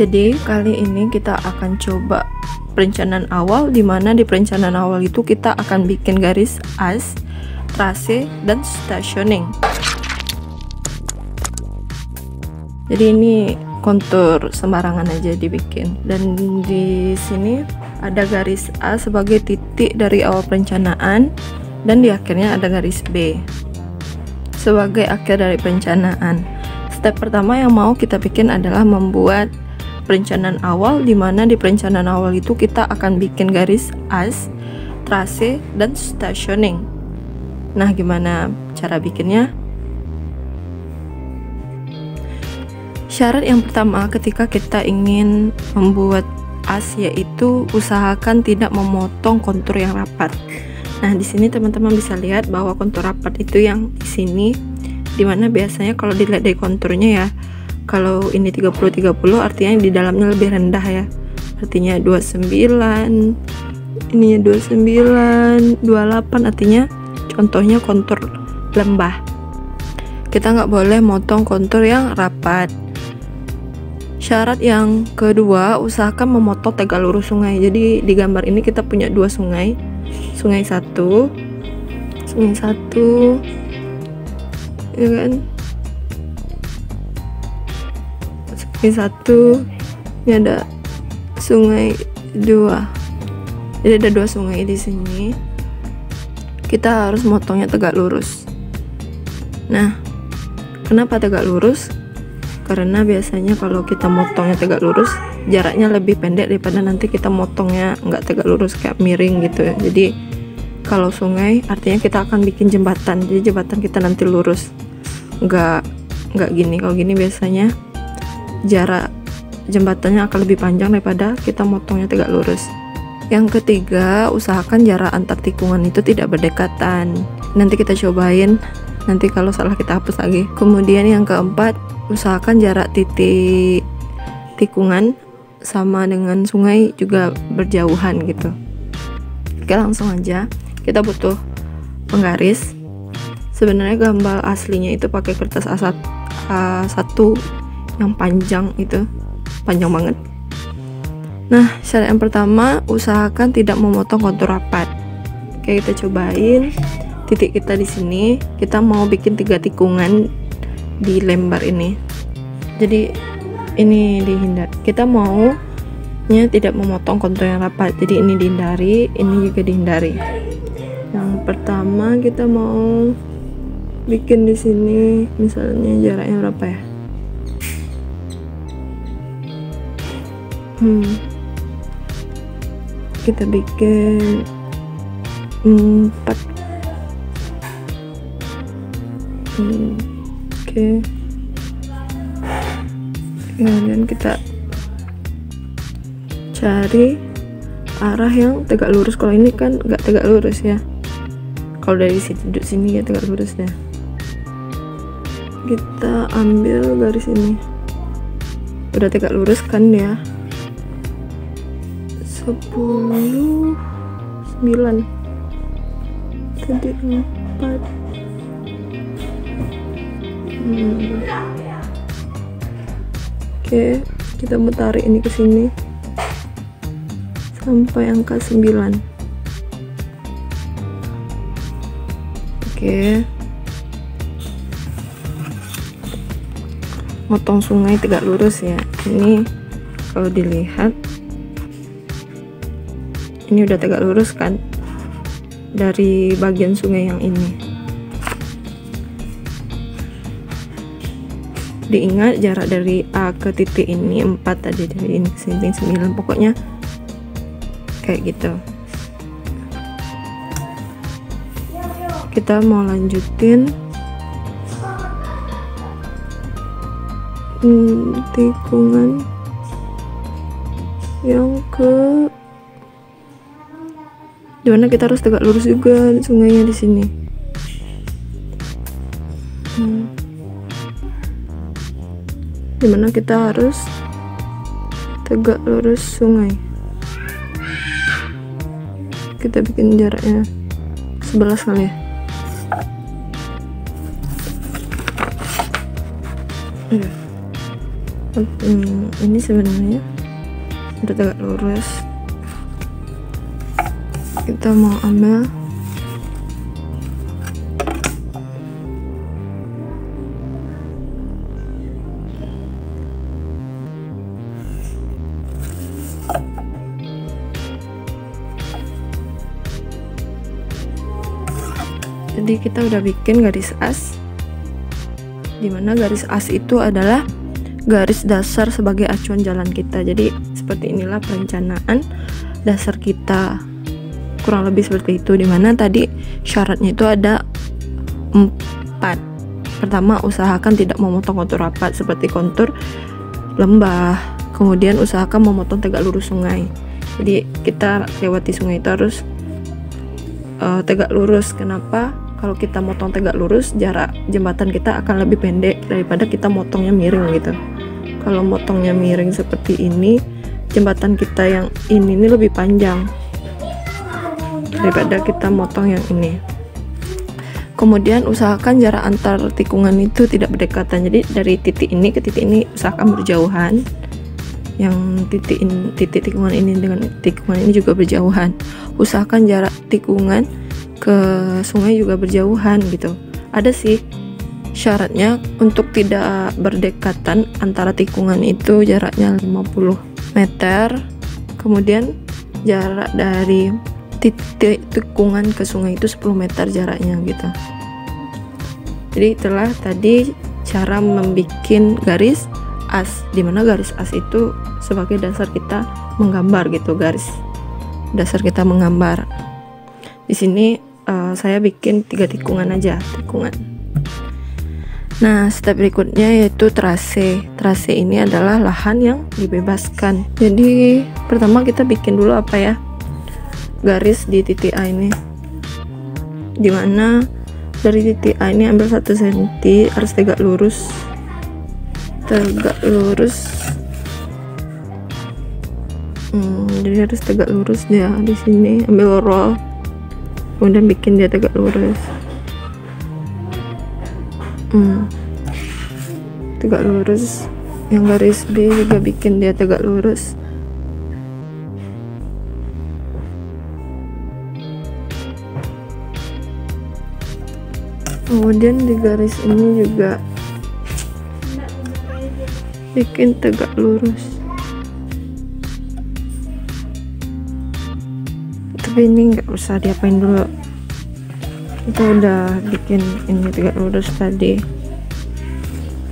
Jadi kali ini kita akan coba perencanaan awal, dimana di perencanaan awal itu kita akan bikin garis as, trase, dan stationing. Jadi ini kontur sembarangan aja dibikin, dan di sini ada garis A sebagai titik dari awal perencanaan, dan di akhirnya ada garis B sebagai akhir dari perencanaan. Step pertama yang mau kita bikin adalah membuat perencanaan awal, dimana di perencanaan awal itu kita akan bikin garis as, trase, dan stationing. Nah, gimana cara bikinnya? Syarat yang pertama ketika kita ingin membuat as yaitu usahakan tidak memotong kontur yang rapat. Nah, di sini teman-teman bisa lihat bahwa kontur rapat itu yang di sini, dimana biasanya kalau dilihat dari konturnya ya, kalau ini 30-30 artinya di dalamnya lebih rendah ya, artinya 29, ininya 29, 28, artinya contohnya kontur lembah. Kita nggak boleh motong kontur yang rapat. Syarat yang kedua, usahakan memotong tegak lurus sungai. Jadi di gambar ini kita punya dua sungai, sungai satu ya kan, sungai satu, ini ada sungai dua, jadi ada dua sungai di sini. Kita harus motongnya tegak lurus. Nah, kenapa tegak lurus? Karena biasanya kalau kita motongnya tegak lurus, jaraknya lebih pendek daripada nanti kita motongnya nggak tegak lurus kayak miring gitu ya. Jadi kalau sungai artinya kita akan bikin jembatan, jadi jembatan kita nanti lurus, nggak gini. Kalau gini biasanya jarak jembatannya akan lebih panjang daripada kita motongnya tegak lurus. Yang ketiga, usahakan jarak antar tikungan itu tidak berdekatan. Nanti kita cobain, nanti kalau salah kita hapus lagi. Kemudian yang keempat, usahakan jarak titik tikungan sama dengan sungai juga berjauhan gitu. Oke, langsung aja. Kita butuh penggaris. Sebenarnya gambar aslinya itu pakai kertas A1 yang panjang, itu panjang banget. Nah, syarat yang pertama, usahakan tidak memotong kontur rapat. Oke, kita cobain. Titik kita di sini, kita mau bikin 3 tikungan di lembar ini. Jadi ini dihindar. Kita maunya tidak memotong kontur yang rapat. Jadi ini dihindari, ini juga dihindari. Yang pertama kita mau bikin di sini, misalnya jaraknya berapa ya? Kita bikin 4. Oke. Kemudian kita cari arah yang tegak lurus. Kalau ini kan nggak tegak lurus ya, kalau dari sudut sini ya tegak lurus ya. Kita ambil garis ini, udah tegak lurus kan ya. 10, 9 tadi 4. Oke, kita mau tarik ini ke sini sampai angka 9. Oke, motong sungai tegak lurus ya. Ini kalau dilihat ini udah tegak lurus kan dari bagian sungai yang ini. Diingat jarak dari A ke titik ini 4 tadi, dari ini ke sini 9, pokoknya kayak gitu. Kita mau lanjutin tikungan yang ke dimana kita harus tegak lurus juga sungainya di sini. Dimana kita harus tegak lurus sungai. Kita bikin jaraknya 11 kali ya. Ini sebenarnya udah tegak lurus. Kita mau ambil jadi kita udah bikin garis as, dimana garis as itu adalah garis dasar sebagai acuan jalan kita. Jadi seperti inilah perencanaan dasar kita, kurang lebih seperti itu, dimana tadi syaratnya itu ada 4. Pertama, usahakan tidak memotong kontur rapat seperti kontur lembah. Kemudian usahakan memotong tegak lurus sungai. Jadi kita lewati sungai itu harus tegak lurus. Kenapa? Kalau kita motong tegak lurus, jarak jembatan kita akan lebih pendek daripada kita motongnya miring gitu. Kalau motongnya miring seperti ini, jembatan kita yang ini lebih panjang daripada kita motong yang ini. Kemudian usahakan jarak antar tikungan itu tidak berdekatan. Jadi dari titik ini ke titik ini usahakan berjauhan. Yang titik tikungan ini dengan tikungan ini juga berjauhan. Usahakan jarak tikungan ke sungai juga berjauhan gitu. Ada sih syaratnya untuk tidak berdekatan antara tikungan itu jaraknya 50 meter. Kemudian jarak dari titik tikungan ke sungai itu 10 meter jaraknya gitu. Jadi itulah tadi cara membuat garis as, dimana garis as itu sebagai dasar kita menggambar gitu, garis dasar kita menggambar. Di sini saya bikin 3 tikungan aja, tikungan. Nah, step berikutnya yaitu trase. Trase ini adalah lahan yang dibebaskan. Jadi pertama kita bikin dulu apa ya, garis di titik A ini, dimana dari titik A ini ambil 1 cm, harus tegak lurus, jadi harus tegak lurus dia. Di sini ambil roll, kemudian bikin dia tegak lurus. Tegak lurus. Yang garis B juga bikin dia tegak lurus. Kemudian di garis ini juga bikin tegak lurus. Tapi ini nggak usah diapain dulu, kita udah bikin ini tegak lurus tadi.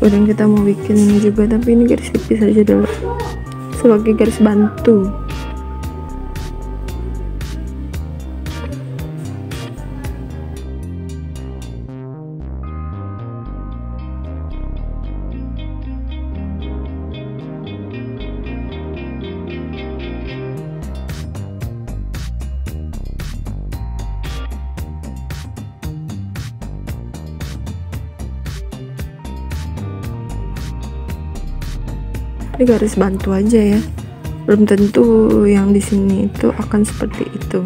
Kemudian kita mau bikin ini juga, tapi ini garis tipis aja dulu sebagai garis bantu. Ini garis bantu aja ya, belum tentu yang di sini itu akan seperti itu.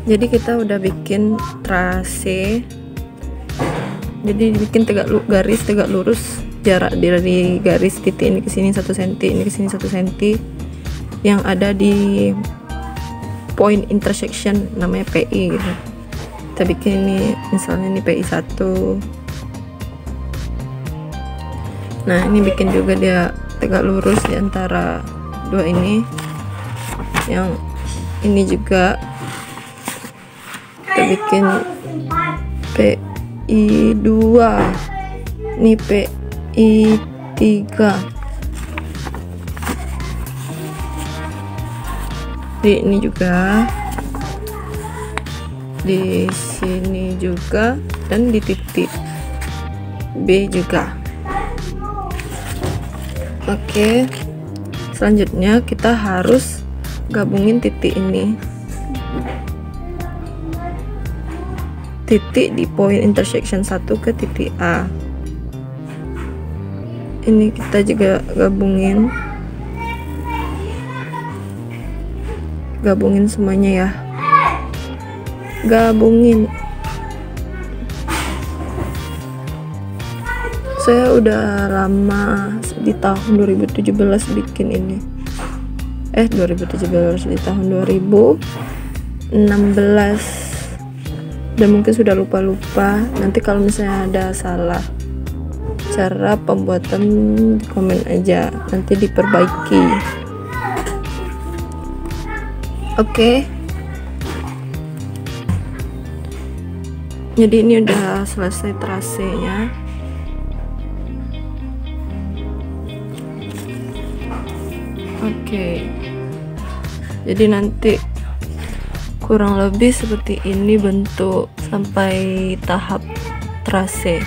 Jadi kita udah bikin trase, jadi bikin garis tegak lurus, jarak dari garis titik ini ke sini 1 cm, ini ke sini 1 cm, yang ada di point intersection namanya PI gitu. Kita bikin ini misalnya ini PI 1. Nah, ini bikin juga dia tegak lurus di antara 2 ini. Yang ini juga kita bikin PI 2, ini PI 3. Di ini juga, di sini juga, dan di titik B juga. Oke, selanjutnya kita harus gabungin titik ini, titik di point intersection 1 ke titik A. Ini kita juga gabungin semuanya ya, saya udah lama di tahun 2017 bikin ini. 2017 di tahun 2016 dan mungkin sudah lupa-lupa. Nanti kalau misalnya ada salah cara pembuatan komen aja, nanti diperbaiki. Oke. Jadi ini udah selesai trasenya. Oke. Jadi nanti kurang lebih seperti ini bentuk sampai tahap trase.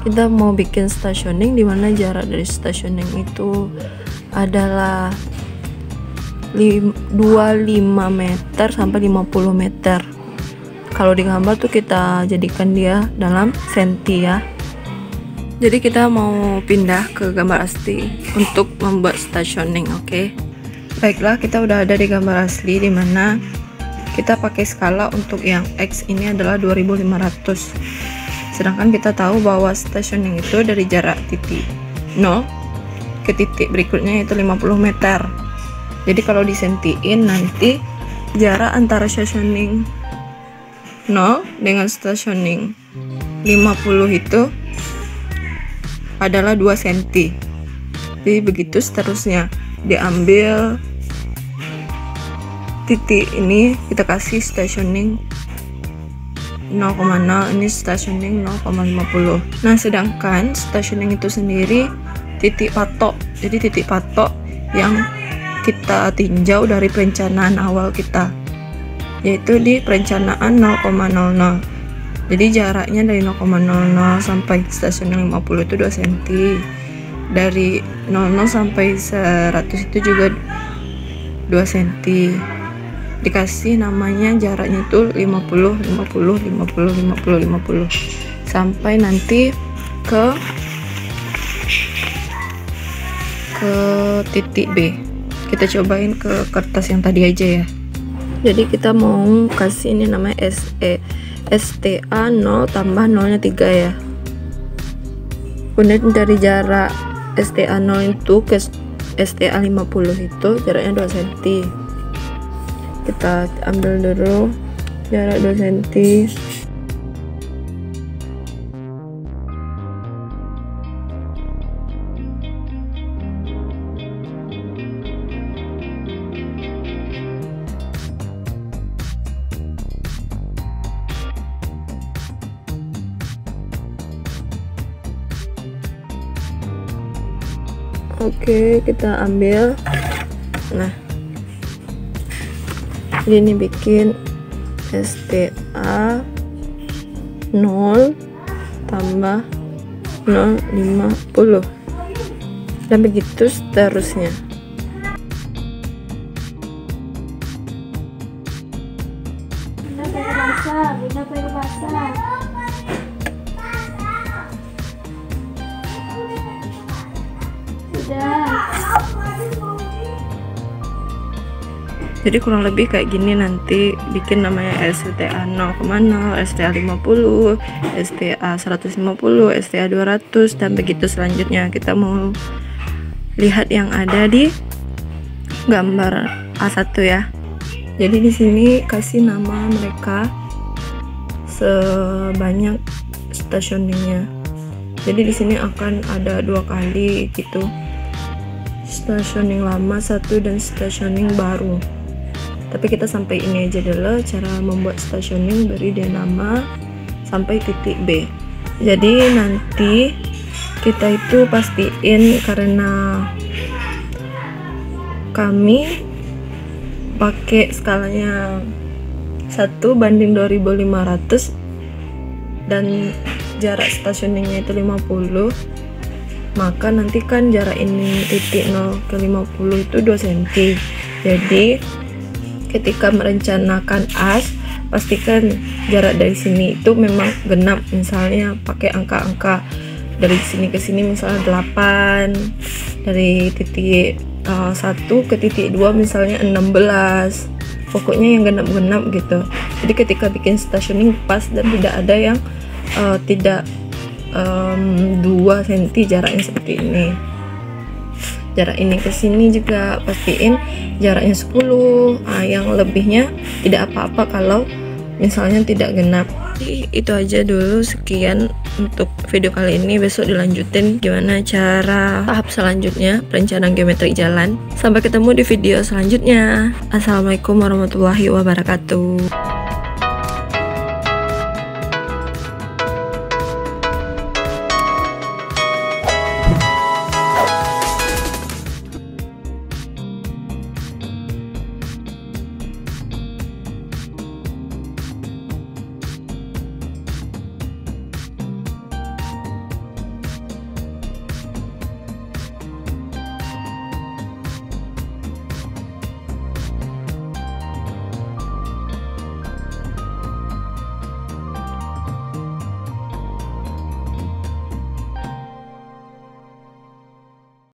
Kita mau bikin stationing, dimana jarak dari stationing itu adalah 25 meter sampai 50 meter. Kalau di gambar tuh kita jadikan dia dalam senti ya. Jadi kita mau pindah ke gambar asli untuk membuat stationing. Oke. Baiklah, kita udah ada di gambar asli, dimana kita pakai skala untuk yang X ini adalah 2500. Sedangkan kita tahu bahwa stationing itu dari jarak titik 0 ke titik berikutnya yaitu 50 meter. Jadi kalau disentiin, nanti jarak antara stationing 0 dengan stationing 50 itu adalah 2 cm. Jadi begitu seterusnya. Diambil titik ini, kita kasih stationing 0,0, ini stationing 0,50. Nah, sedangkan stationing itu sendiri titik patok. Jadi titik patok yang kita tinjau dari perencanaan awal kita, yaitu di perencanaan 0,00. Jadi jaraknya dari 0,00 sampai stationing 50 itu 2 cm. Dari 00 sampai 100 itu juga 2 cm. Dikasih namanya jaraknya itu 50 sampai nanti ke titik B. Kita cobain ke kertas yang tadi aja ya. Jadi kita mau kasih ini namanya STA 0 tambah 0 nya 3 ya. Kemudian dari jarak STA 0 itu ke STA 50 itu jaraknya 2 cm. Kita ambil dulu jarak 2 cm. Oke, kita ambil. Nah, ini bikin STA 0 tambah 0,50 dan begitu seterusnya. Jadi kurang lebih kayak gini nanti bikin namanya STA 0,0, STA 50, STA 150, STA 200 dan begitu selanjutnya. Kita mau lihat yang ada di gambar A1 ya. Jadi di sini kasih nama mereka sebanyak stationingnya. Jadi di sini akan ada 2 kali gitu. Stationing lama 1 dan stationing baru. Tapi kita sampai ini aja dulu cara membuat stationing, beri dia nama sampai titik B. Jadi nanti kita itu pastiin, karena kami pakai skalanya 1:2500 dan jarak stationingnya itu 50, maka nanti kan jarak ini titik 0 ke 50 itu 2 cm. Jadi ketika merencanakan as, pastikan jarak dari sini itu memang genap. Misalnya pakai angka-angka dari sini ke sini, misalnya 8, dari titik 1 ke titik 2 misalnya 16, pokoknya yang genap-genap gitu. Jadi ketika bikin stationing pas dan tidak ada yang tidak 2 cm jaraknya seperti ini. Jarak ini ke sini juga pastiin jaraknya 10. Yang lebihnya tidak apa-apa kalau misalnya tidak genap. Jadi itu aja dulu, sekian untuk video kali ini. Besok dilanjutin gimana cara tahap selanjutnya perencanaan geometri jalan. Sampai ketemu di video selanjutnya. Assalamualaikum warahmatullahi wabarakatuh.